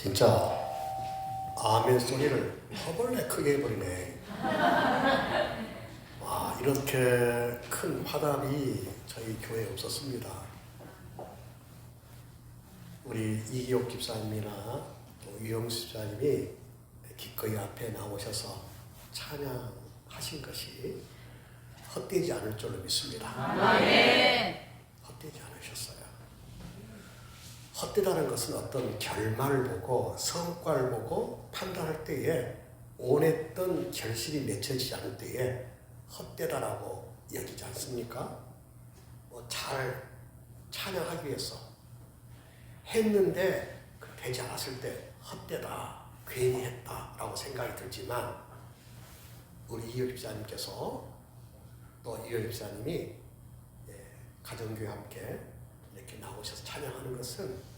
진짜 아멘 소리를 허벌레 크게 해버리네. 와, 이렇게 큰 화답이 저희 교회에 없었습니다. 우리 이기옥 집사님이나 또 유영수 집사님이 기꺼이 앞에 나오셔서 찬양하신 것이 헛되지 않을 줄로 믿습니다. 아멘. 헛되지 않으셨어요. 헛되다는 것은 어떤 결말을 보고 성과를 보고 판단할 때에 원했던 결실이 맺혀지지 않을 때에 헛되다라고 여기지 않습니까? 잘 찬양하기 위해서 했는데 되지 않았을 때 헛되다, 괜히 했다라고 생각이 들지만 우리 이효 집사님께서 또 이효 집사님이 가정교회 함께 이렇게 나오셔서 찬양하는 것은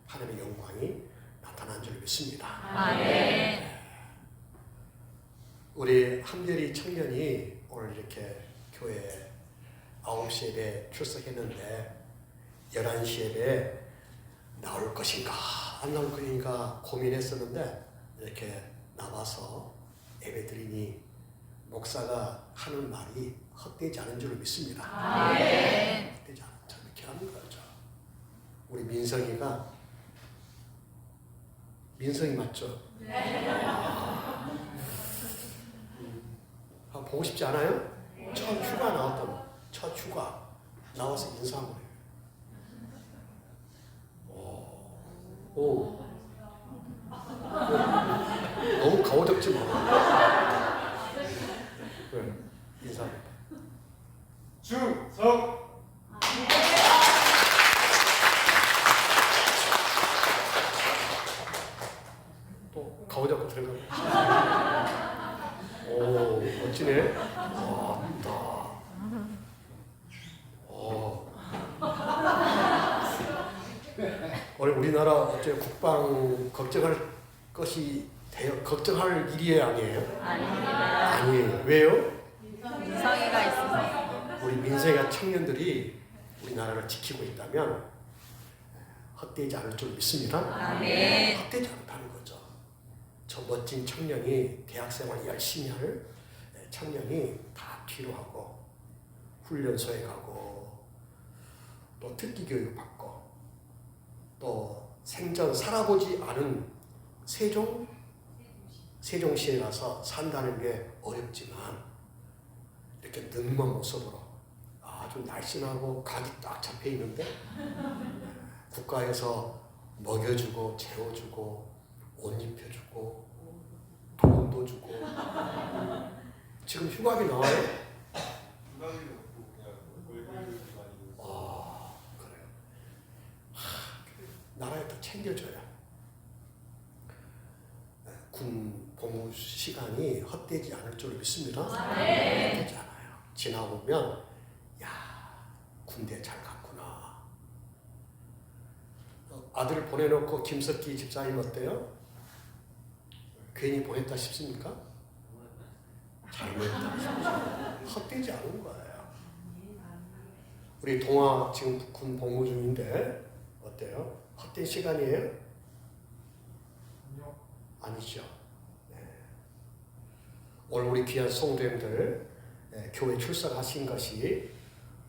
하나님의 영광이 나타난 줄 믿습니다. 아멘. 우리 한별이 청년이 오늘 이렇게 교회 9시 예배 출석했는데 11시 예배 나올 것인가 안 나올 것인가 고민했었는데 이렇게 나와서 예배 드리니 목사가 하는 말이 헛되지 않은 줄 믿습니다. 아멘. 헛되지 않은 줄 이렇게 하는 거죠. 우리 민성이 맞죠? 네. 보고 싶지 않아요? 첫 휴가 첫 휴가 나와서 인사하고 그래요. 오. 너무 가오적지 마. 네, 인사합니다. 주석. 또 가오적고 들어가. 오, 멋지네. 왔다. 오늘 우리나라 어째 국방 걱정할 것이 걱정할 일이 아니에요? 아닙니다. 아니에요. 왜요? 민성이가 있어서. 우리 민생의 청년들이 우리나라를 지키고 있다면 헛되지 않을 줄 믿습니다. 아멘. 헛되지 않다는 거죠. 저 멋진 청년이 대학생활 열심히 할 청년이 다 뒤로 하고 훈련소에 가고 또 특기 교육 받고 또 생전 살아보지 않은 세종시에 가서 산다는 게 어렵지만 이렇게 능먼 모습으로 아주 날씬하고 각이 딱 잡혀 있는데 국가에서 먹여주고 재워주고 옷 입혀주고 돈도 주고 지금 휴가비 나와요? 그래요. 나라에 더 챙겨줘야 군 복무 시간이 헛되지 않을 줄 믿습니다. 헛되지 않아요. 지나보면 야 군대 잘 갔구나. 아들을 보내놓고 김석기 집사님 어때요? 괜히 보냈다 싶습니까? 잘못했다 싶습니다. 헛되지 않은 거예요. 우리 동아 지금 군 복무 중인데 어때요? 헛된 시간이에요? 아니죠. 네. 오늘 우리 귀한 성도님들 교회 출석하신 것이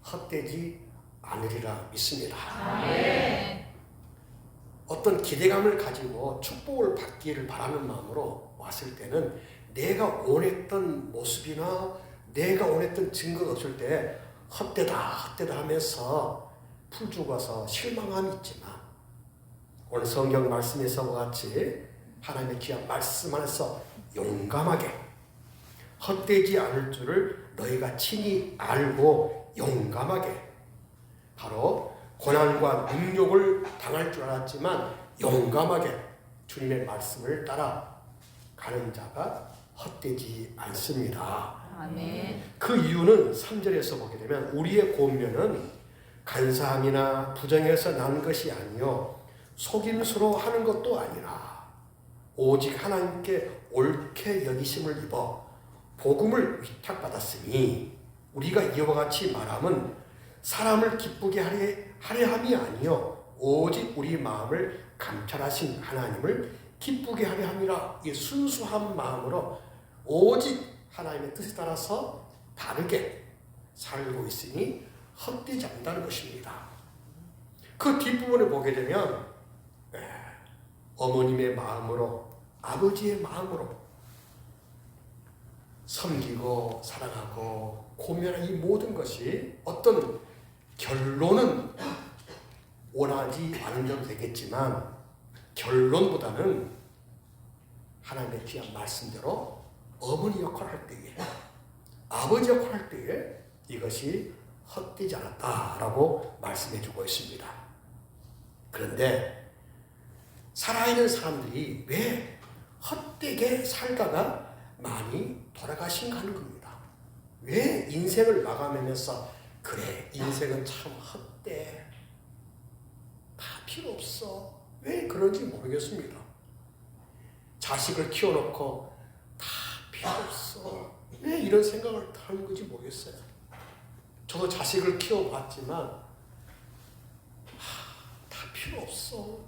헛되지 않으리라 믿습니다. 아멘. 어떤 기대감을 가지고 축복을 받기를 바라는 마음으로 왔을 때는 내가 원했던 모습이나 내가 원했던 증거가 없을 때 헛되다 하면서 풀 죽어서 실망함이 있지만 오늘 성경 말씀에서와 같이 하나님의 귀한 말씀 안에서 용감하게 헛되지 않을 줄을 너희가 친히 알고 용감하게 바로 고난과 능욕을 당할 줄 알았지만 용감하게 주님의 말씀을 따라 가는 자가 헛되지 않습니다. 아멘. 그 이유는 3절에서 보게 되면 우리의 권면은 간사함이나 부정에서 난 것이 아니요 속임수로 하는 것도 아니라 오직 하나님께 옳게 여기심을 입어 복음을 위탁받았으니 우리가 이와 같이 말함은 사람을 기쁘게 하려 함이 아니요 오직 우리 마음을 감찰하신 하나님을 기쁘게 하려 함이라. 이 순수한 마음으로 오직 하나님의 뜻에 따라서 바르게 살고 있으니 헛되지 않는다는 것입니다. 그 뒷부분을 보게 되면 어머님의 마음으로, 아버지의 마음으로 섬기고 사랑하고 고면한 이 모든 것이 어떤 결론은 원하지 않은 점도 되겠지만 결론보다는 하나님의 귀한 말씀대로 어머니 역할을 할 때에, 아버지 역할을 할 때에 이것이 헛되지 않았다라고 말씀해 주고 있습니다. 그런데 살아있는 사람들이 왜 헛되게 살다가 많이 돌아가신가 하는 겁니다. 왜 인생을 마감하면서 그래 인생은 참 헛돼, 다 필요 없어, 왜 그런지 모르겠습니다. 자식을 키워놓고 다 필요 없어, 왜 이런 생각을 하는 건지 모르겠어요. 저도 자식을 키워봤지만 다 필요 없어,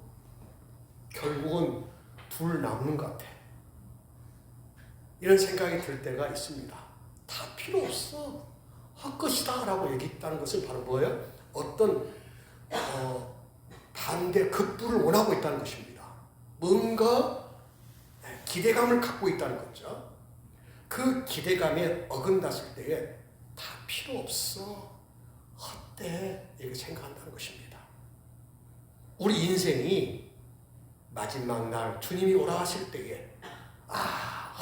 결국은 둘 남는 것 같아, 이런 생각이 들 때가 있습니다. 다 필요 없어, 헛것이다 라고 얘기했다는 것은 바로 뭐예요? 어떤 반대 극부를 원하고 있다는 것입니다. 뭔가 기대감을 갖고 있다는 거죠. 그 기대감에 어긋났을 때에 다 필요 없어, 헛돼, 이렇게 생각한다는 것입니다. 우리 인생이 마지막 날 주님이 오라 하실 때에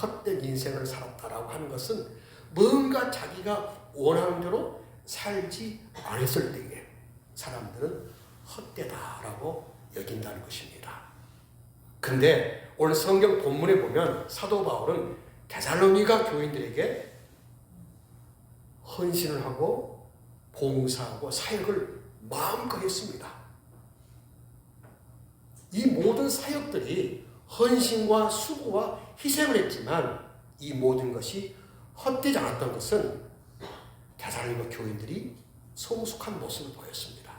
헛된 인생을 살았다라고 하는 것은 뭔가 자기가 원하는 대로 살지 않았을 때에 사람들은 헛되다라고 여긴다는 것입니다. 근데 오늘 성경 본문에 보면 사도 바울은 데살로니가 교인들에게 헌신을 하고 봉사하고 사역을 마음껏 했습니다. 이 모든 사역들이 헌신과 수고와 희생을 했지만 이 모든 것이 헛되지 않았던 것은 데살로니가 교인들이 성숙한 모습을 보였습니다.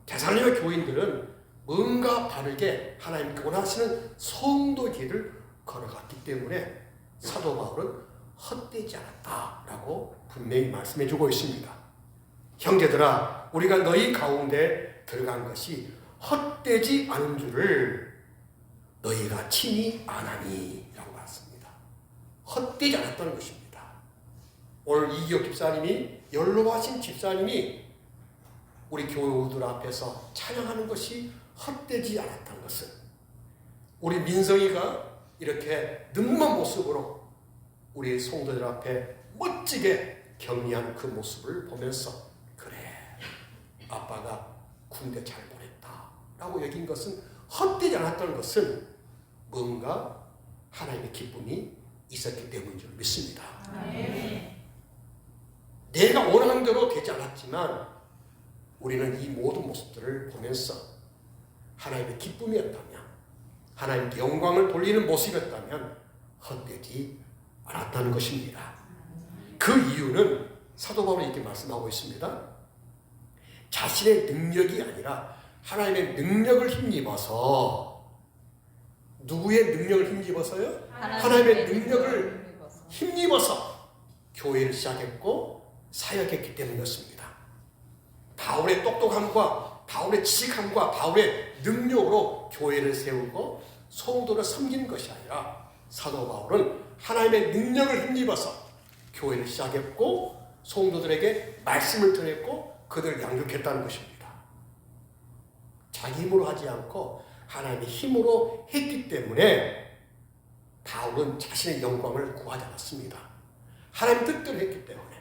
데살로니가 교인들은 뭔가 바르게 하나님께 원하시는 성도 길을 걸어갔기 때문에 사도 바울은 헛되지 않았다라고 분명히 말씀해 주고 있습니다. 형제들아, 우리가 너희 가운데 들어간 것이 헛되지 않은 줄을 너희가 친히 아나니 라고 말씀합니다. 헛되지 않았다는 것입니다. 오늘 이기혁 집사님이, 연로하신 집사님이 우리 교우들 앞에서 찬양하는 것이 헛되지 않았다는 것은 우리 민성이가 이렇게 능한 모습으로 우리 성도들 앞에 멋지게 격리하는 그 모습을 보면서 그래 아빠가 군대 잘 보냈다 라고 여긴 것은 헛되지 않았다는 것은 뭔가 하나님의 기쁨이 있었기 때문인 줄 믿습니다. 내가 원하는 대로 되지 않았지만 우리는 이 모든 모습들을 보면서 하나님의 기쁨이었다면, 하나님께 영광을 돌리는 모습이었다면 헛되지 않았다는 것입니다. 그 이유는 사도 바울이 이렇게 말씀하고 있습니다. 자신의 능력이 아니라 하나님의 능력을 힘입어서, 누구의 능력을 힘입어서요? 하나님의 능력을 힘입어서 교회를 시작했고 사역했기 때문이었습니다. 바울의 똑똑함과 바울의 지식함과 바울의 능력으로 교회를 세우고 성도를 섬기는 것이 아니라 사도 바울은 하나님의 능력을 힘입어서 교회를 시작했고 성도들에게 말씀을 전했고 그들을 양육했다는 것입니다. 자기 힘으로 하지 않고 하나님의 힘으로 했기 때문에 바울은 자신의 영광을 구하지 않았습니다. 하나님 뜻대로 했기 때문에,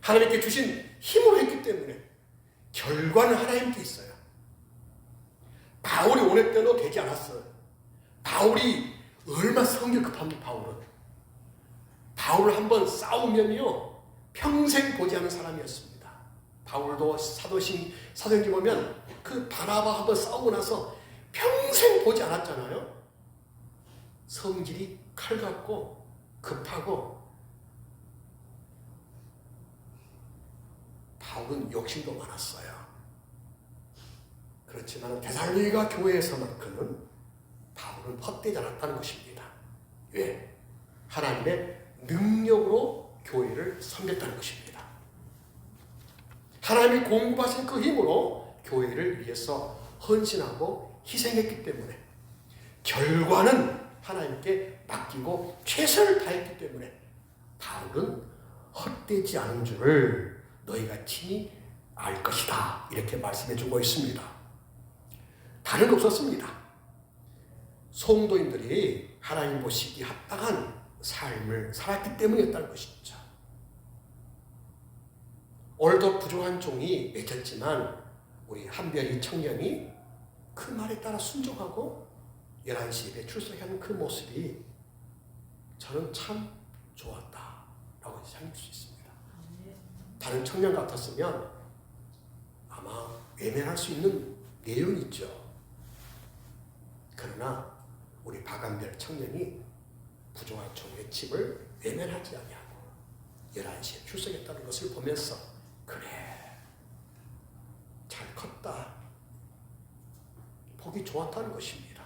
하나님께 주신 힘으로 했기 때문에 결과는 하나님께 있어요. 바울이 원했대로 되지 않았어요. 바울이 얼마나 성질 급합니까? 바울을 한번 싸우면요 평생 보지 않은 사람이었습니다. 바울도 사도행전 보면 그 바나바 한번 싸우고 나서 평생 보지 않았잖아요. 성질이 칼 같고 급하고, 바울은 욕심도 많았어요. 그렇지만 데살로니가 교회에서만큼은 바울은 헛되지 않았다는 것입니다. 왜? 하나님의 능력으로 교회를 섬겼다는 것입니다. 하나님이 공급하신 그 힘으로 교회를 위해서 헌신하고 희생했기 때문에 결과는 하나님께 맡기고 최선을 다했기 때문에 바울은 헛되지 않은 줄을 너희가 친히 알 것이다. 이렇게 말씀해 주고 있습니다. 다른 거 없었습니다. 성도인들이 하나님 보시기 합당한 삶을 살았기 때문이었다는 것이죠. 오늘도 부족한 종이 맺혔지만 우리 한별이 청년이 그 말에 따라 순종하고 11시 예배 출석하는 그 모습이 저는 참 좋았다라고 생각할 수 있습니다. 다른 청년 같았으면 아마 외면할 수 있는 내용이 있죠. 그러나 우리 박한별 청년이 부족한 종의 집을 외면하지 아니하고 11시에 출석했다는 것을 보면서 그래, 잘 컸다. 보기 좋았다는 것입니다.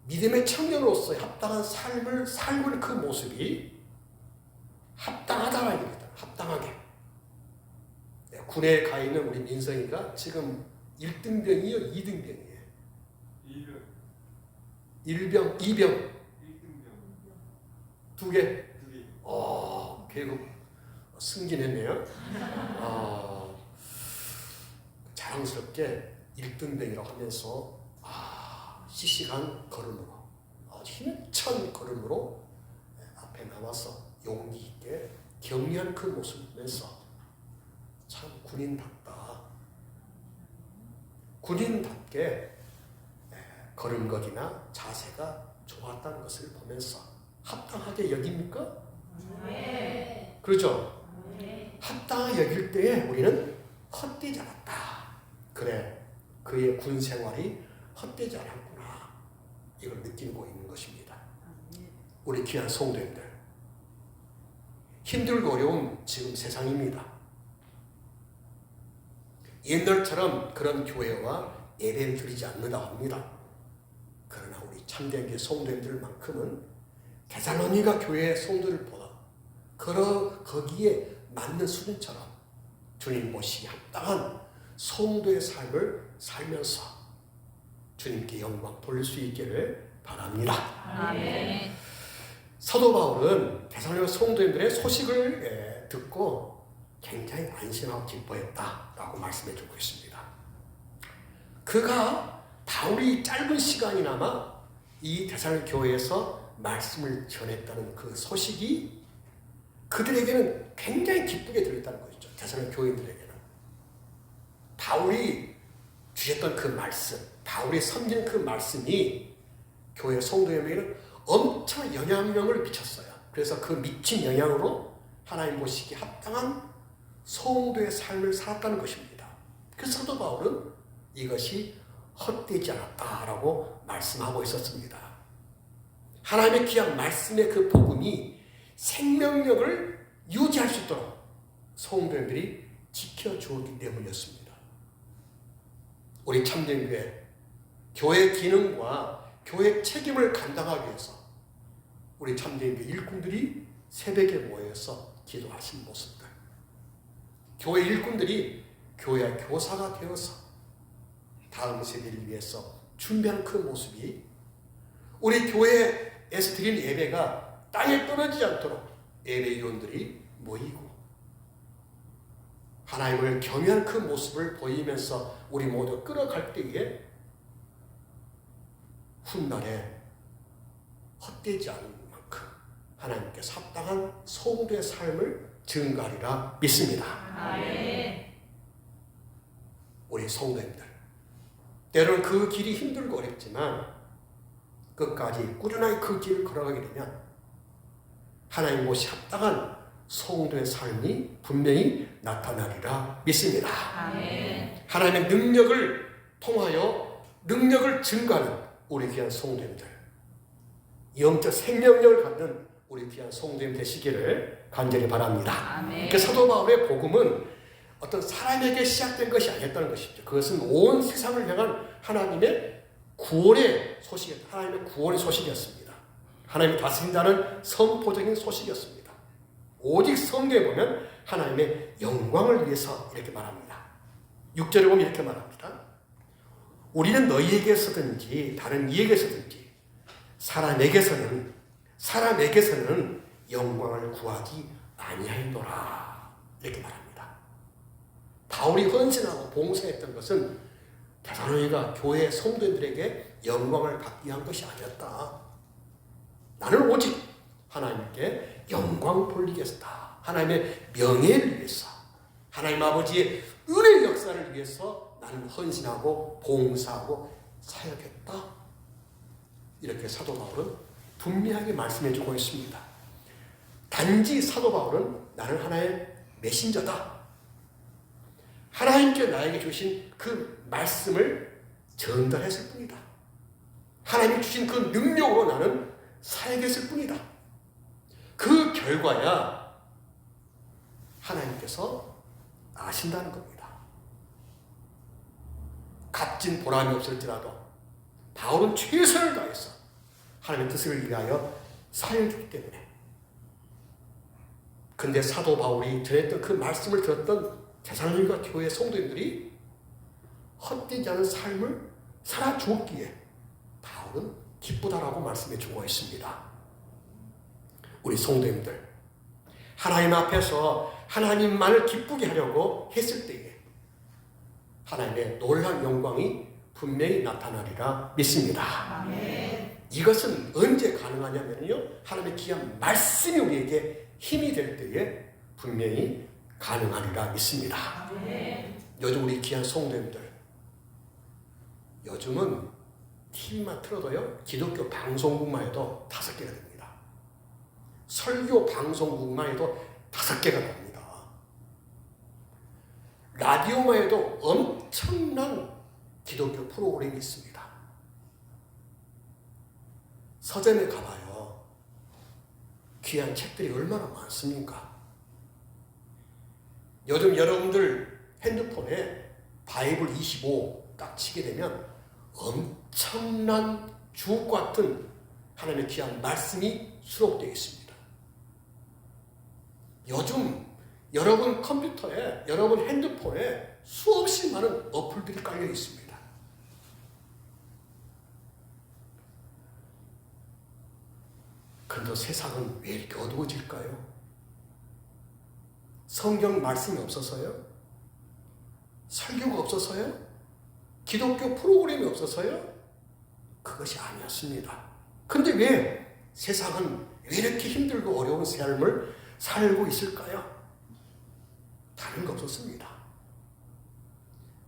믿음의 청년으로서 합당한 삶을 살고 그 모습이 합당하다는 얘기입니다. 합당하게. 네, 군에 가 있는 우리 민성이가 지금 1등병이요? 2등병이에요? 1병, 2병. 2개? 계급 승진했네요. 자랑스럽게 1등병이라고 하면서 씩씩한 걸음으로 힘찬 걸음으로 앞에 나와서 용기 있게 격려한 그 모습을 보면서 참 군인답다. 군인답게 걸음걸이나 자세가 좋았다는 것을 보면서 합당하게 여깁니까? 네. 그렇죠? 네. 합당하게 여길 때에 우리는 헛되지 않았다. 그래, 그의 군 생활이 헛되지 않았구나. 이걸 느끼고 있는 것입니다. 우리 귀한 성도님들, 힘들고 어려운 지금 세상입니다. 옛날처럼 그런 교회와 예배를 드리지 않는다고 합니다. 그러나 우리 참된 게 성도님들만큼은 데살로니가 교회의 성도를 보다 거기에 맞는 수준처럼 주님 모시기 합당한 성도의 삶을 살면서 주님께 영광 돌릴 수 있기를 바랍니다. 아멘. 사도 바울은 데살로니가 성도님들의 소식을 듣고 굉장히 안심하고 기뻐했다라고 말씀해 주고 있습니다. 그가 바울이 짧은 시간이나마 이 데살로니가 교회에서 말씀을 전했다는 그 소식이 그들에게는 굉장히 기쁘게 들렸다는 것이죠. 데살로니가 교인들에게는. 바울이 주셨던 그 말씀, 바울이 섬기는 그 말씀이 교회 성도에게는 엄청 영향력을 미쳤어요. 그래서 그 미친 영향으로 하나님 보시기에 합당한 성도의 삶을 살았다는 것입니다. 그래서 사도 바울은 이것이 헛되지 않았다라고 말씀하고 있었습니다. 하나님의 귀한 말씀의 그 복음이 생명력을 유지할 수 있도록 성도들이 지켜주었기 때문이었습니다. 우리 참된 교회 기능과 교회 책임을 감당하기 위해서 우리 참된 일꾼들이 새벽에 모여서 기도하신 모습들, 교회 일꾼들이 교회 교사가 되어서 다음 세대를 위해서 준비하는 그 모습이 우리 교회에서 드리는 예배가 땅에 떨어지지 않도록 예배위원들이 모이고 하나님을 경외하는 그 모습을 보이면서 우리 모두 끌어갈 때에 훗날에 헛되지 않은 만큼 하나님께서 합당한 성도의 삶을 증가하리라 믿습니다. 아멘. 우리 성도님들, 때로는 그 길이 힘들고 어렵지만 끝까지 꾸준하게 그 길을 걸어가게 되면 하나님 못이 합당한 성도의 삶이 분명히 나타나리라 믿습니다. 아멘. 하나님의 능력을 통하여 능력을 증가하는 우리 귀한 성도님들, 영적 생명력을 갖는 우리 귀한 성도님 되시기를 간절히 바랍니다. 아멘. 그 사도 바울의 복음은 어떤 사람에게 시작된 것이 아니었다는 것이죠. 그것은 온 세상을 향한 하나님의 구원의 소식, 하나님의 구원의 소식이었습니다. 하나님이 다스린다는 선포적인 소식이었습니다. 오직 성경에 보면 하나님의 영광을 위해서 이렇게 말합니다. 6절에 보면 이렇게 말합니다. 우리는 너희에게서든지 다른 이에게서든지 사람에게서는 영광을 구하지 아니하였노라 이렇게 말합니다. 바울이 헌신하고 봉사했던 것은 데살로니가 교회 성도들에게 영광을 받기 위한 것이 아니었다. 나는 오직 하나님께 영광 돌리기 위해서다. 하나님의 명예를 위해서, 하나님 아버지의 은혜의 역사를 위해서 나는 헌신하고 봉사하고 사역했다. 이렇게 사도 바울은 분명하게 말씀해 주고 있습니다. 단지 사도 바울은 나는 하나의 메신저다. 하나님께 나에게 주신 그 말씀을 전달했을 뿐이다. 하나님이 주신 그 능력으로 나는 사역했을 뿐이다. 그 결과야 하나님께서 아신다는 겁니다. 값진 보람이 없을지라도 바울은 최선을 다해서 하나님의 뜻을 위하여 사역했기 때문에. 근데 사도 바울이 전했던 그 말씀을 들었던 데살로니가 교회 성도님들이 헛되지 않은 삶을 살아 주었기에 바울은 기쁘다라고 말씀해 주고 있습니다. 우리 성도님들, 하나님 앞에서 하나님만을 기쁘게 하려고 했을 때에 하나님의 놀라운 영광이 분명히 나타나리라 믿습니다. 아멘. 이것은 언제 가능하냐면요, 하나님의 귀한 말씀이 우리에게 힘이 될 때에 분명히 가능하리라 믿습니다. 아멘. 요즘 우리 귀한 성도님들, 요즘은 TV만 틀어도요, 기독교 방송국만 해도 5개가 됩니다. 설교 방송국만 해도 5개가 됩니다. 라디오만 해도 엄청난 기독교 프로그램이 있습니다. 서점에 가봐요. 귀한 책들이 얼마나 많습니까? 요즘 여러분들 핸드폰에 바이블 25 딱 치게 되면 엄청난 주옥 같은 하나님의 귀한 말씀이 수록되어 있습니다. 요즘 여러분 컴퓨터에, 여러분 핸드폰에 수없이 많은 어플들이 깔려 있습니다. 그런데 세상은 왜 이렇게 어두워질까요? 성경 말씀이 없어서요? 설교가 없어서요? 기독교 프로그램이 없어서요? 그것이 아니었습니다. 근데 왜 세상은 왜 이렇게 힘들고 어려운 삶을 살고 있을까요? 다른 거 없었습니다.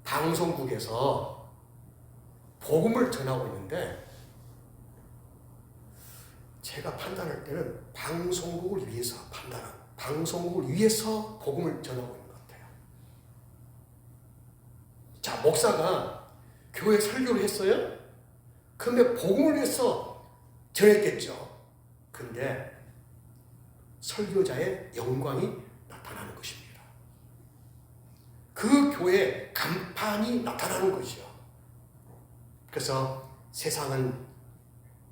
방송국에서 복음을 전하고 있는데 제가 판단할 때는 방송국을 위해서 복음을 전하고 있는 것 같아요. 자, 목사가 교회 설교를 했어요? 그런데 복음을 위해서 전했겠죠. 근데 설교자의 영광이 나타나는 것입니다. 그 교회의 간판이 나타나는 것이요. 그래서 세상은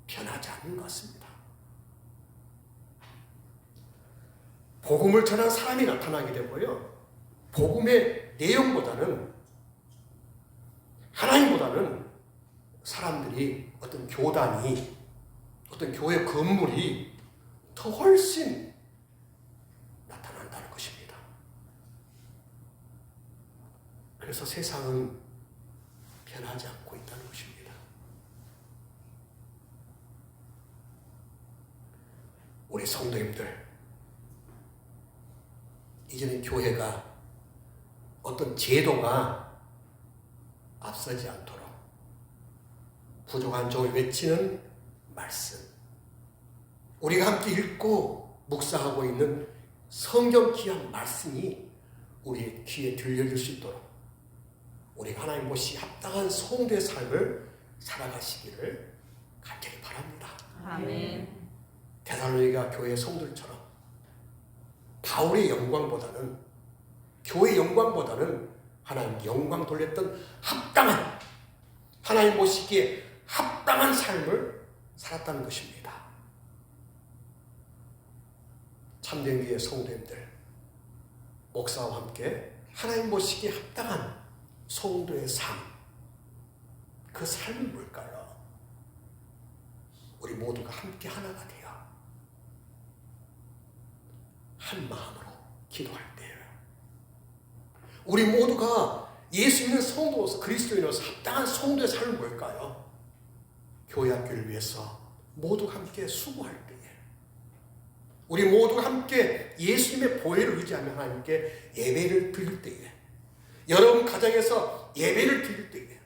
변하지 않는 것 같습니다. 복음을 전한 사람이 나타나게 되고요. 복음의 내용보다는, 하나님보다는 사람들이, 어떤 교단이, 어떤 교회 건물이 더 훨씬 나타난다는 것입니다. 그래서 세상은 변하지 않고 있다는 것입니다. 우리 성도님들, 이제는 교회가 어떤 제도가 앞서지 않도록 부족한 종을 외치는 말씀, 우리가 함께 읽고 묵상하고 있는 성경 귀한 말씀이 우리의 귀에 들려질 수 있도록 우리가 하나님 보시 합당한 성도의 삶을 살아가시기를 간절히 바랍니다. 아멘. 데살로니가 교회 성도들처럼 바울의 영광보다는 교회 영광보다는 하나님께 영광 돌렸던 합당한, 하나님 보시기에 합당한 삶을 살았다는 것입니다. 참된 교회 성도님들, 목사와 함께 하나님 보시기에 합당한 성도의 삶, 그 삶은 뭘까요? 우리 모두가 함께 하나가 되어 한 마음으로 기도할 때예요. 우리 모두가 예수 믿는 성도로서, 그리스도인으로서 합당한 성도의 삶은 뭘까요? 교회 학교를 위해서 모두가 함께 수고할 때에, 우리 모두가 함께 예수님의 보혜를 의지하며 하나님께 예배를 드릴 때에, 여러분 가정에서 예배를 드릴 때에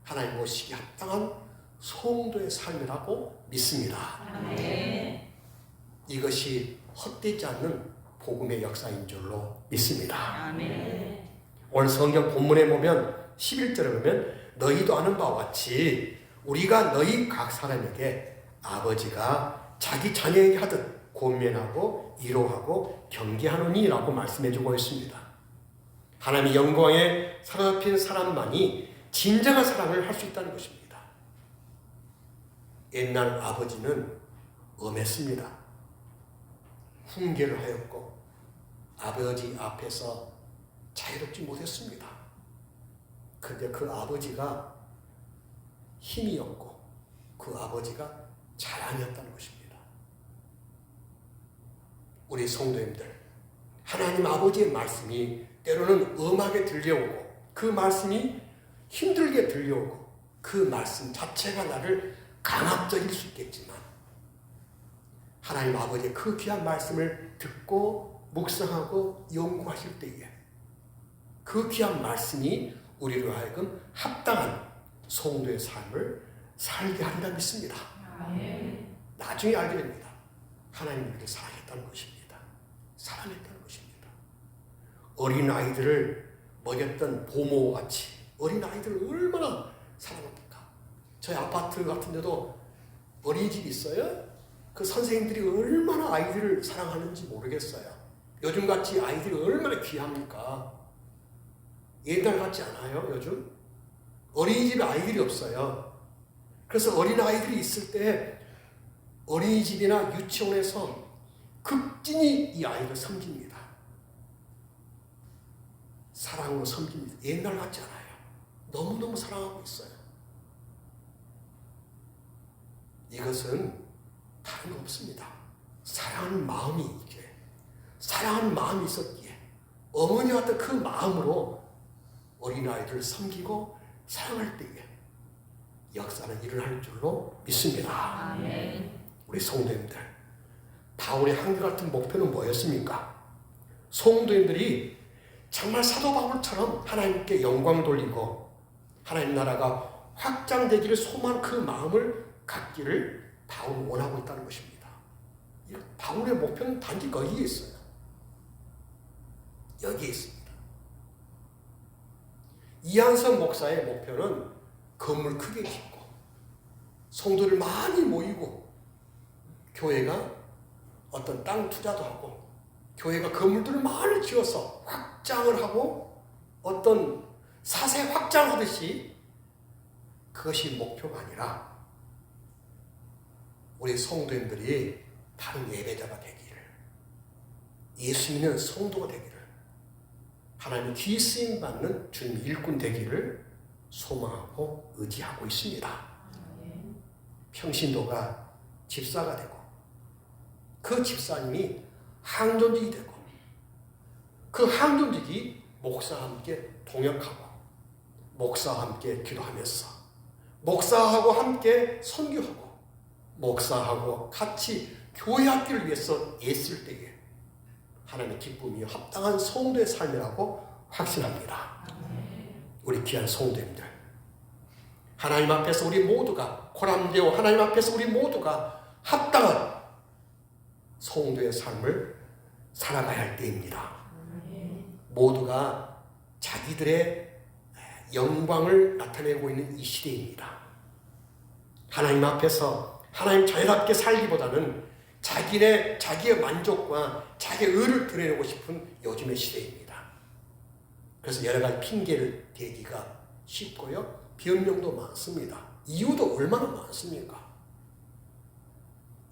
하나님 모시기에 합당한 성도의 삶이라고 믿습니다. 아멘. 이것이 헛되지 않는 복음의 역사인 줄로 믿습니다. 아멘. 오늘 성경 본문에 보면 11절에 보면 너희도 아는 바와 같이 우리가 너희 각 사람에게 아버지가 자기 자녀에게 하듯 권면하고 위로하고 경계하노니 라고 말씀해주고 있습니다. 하나님의 영광에 사로잡힌 사람만이 진정한 사랑을 할 수 있다는 것입니다. 옛날 아버지는 엄했습니다. 훈계를 하였고 아버지 앞에서 자유롭지 못했습니다. 그런데 그 아버지가 힘이었고 그 아버지가 자랑이었다는 것입니다. 우리 성도님들, 하나님 아버지의 말씀이 때로는 엄하게 들려오고 그 말씀이 힘들게 들려오고 그 말씀 자체가 나를 강압적일 수 있겠지만 하나님 아버지의 그 귀한 말씀을 듣고 묵상하고 연구하실 때에 그 귀한 말씀이 우리로 하여금 합당한 성도의 삶을 살게 하리라 믿습니다. 아멘. 나중에 알게 됩니다. 하나님이 우리를 사랑했다는 것입니다. 사랑했다는 것입니다. 어린아이들을 먹였던 보모와 같이 어린아이들을 얼마나 사랑합니까? 저희 아파트 같은 데도 어린이집이 있어요. 그 선생님들이 얼마나 아이들을 사랑하는지 모르겠어요. 요즘같이 아이들이 얼마나 귀합니까? 옛날 같지 않아요, 요즘? 어린이집에 아이들이 없어요. 그래서 어린아이들이 있을 때 어린이집이나 유치원에서 극진히 이 아이를 섬깁니다. 사랑으로 섬깁니다. 옛날 같지 않아요. 너무너무 사랑하고 있어요. 이것은 다른 거 없습니다. 사랑하는 마음이 있기에, 사랑하는 마음이 있었기에 어머니와 같은 그 마음으로 어린아이들을 섬기고 사랑할 때에 역사는 일어날 줄로 믿습니다. 아멘. 우리 성도님들, 바울의 한결같은 목표는 뭐였습니까? 성도님들이 정말 사도 바울처럼 하나님께 영광 돌리고 하나님 나라가 확장되기를 소망하는 그 마음을 갖기를 바울은 원하고 있다는 것입니다. 바울의 목표는 단지 거기에 있어요. 여기에 있습니다. 이한선 목사의 목표는 건물 크게 짓고 성도를 많이 모이고 교회가 어떤 땅 투자도 하고 교회가 건물들을 많이 지어서 확장을 하고 어떤 사세 확장하듯이 그것이 목표가 아니라 우리 성도님들이 다른 예배자가 되기를, 예수 믿는 성도가 되기를, 하나님의 귀 쓰임 받는 주님의 일꾼 되기를 소망하고 의지하고 있습니다. 평신도가 집사가 되고 그 집사님이 항존직이 되고 그 항존직이 목사와 함께 동역하고 목사와 함께 기도하면서 목사하고 함께 선교하고 목사하고 같이 교회 학교를 위해서 애쓸 때에 하나님의 기쁨이 합당한 성도의 삶이라고 확신합니다. 우리 귀한 성도님들, 하나님 앞에서 우리 모두가 고람되어 하나님 앞에서 우리 모두가 합당한 성도의 삶을 살아가야 할 때입니다. 모두가 자기들의 영광을 나타내고 있는 이 시대입니다. 하나님 앞에서 하나님 자유롭게 살기보다는 자기의 만족과 자기의 의를 드러내고 싶은 요즘의 시대입니다. 그래서 여러 가지 핑계를 대기가 쉽고요. 변명도 많습니다. 이유도 얼마나 많습니까?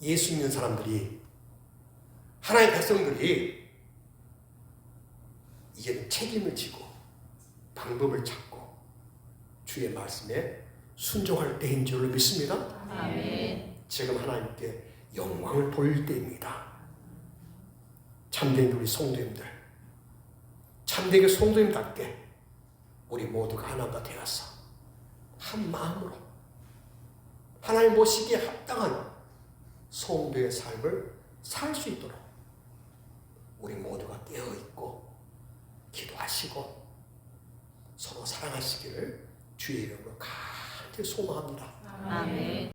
예수 믿는 사람들이, 하나님의 백성들이 이제 책임을 지고 방법을 찾고 주의 말씀에 순종할 때인 줄 믿습니다. 아멘. 지금 하나님께 영광을 돌릴 때입니다. 참된 우리 성도님들, 참되게 성도님답게 우리 모두가 하나가 되어서 한 마음으로 하나님 모시기에 합당한 성도의 삶을 살 수 있도록 우리 모두가 깨어있고 기도하시고 서로 사랑하시기를 주의 이름으로 간절히 소망합니다. 아멘.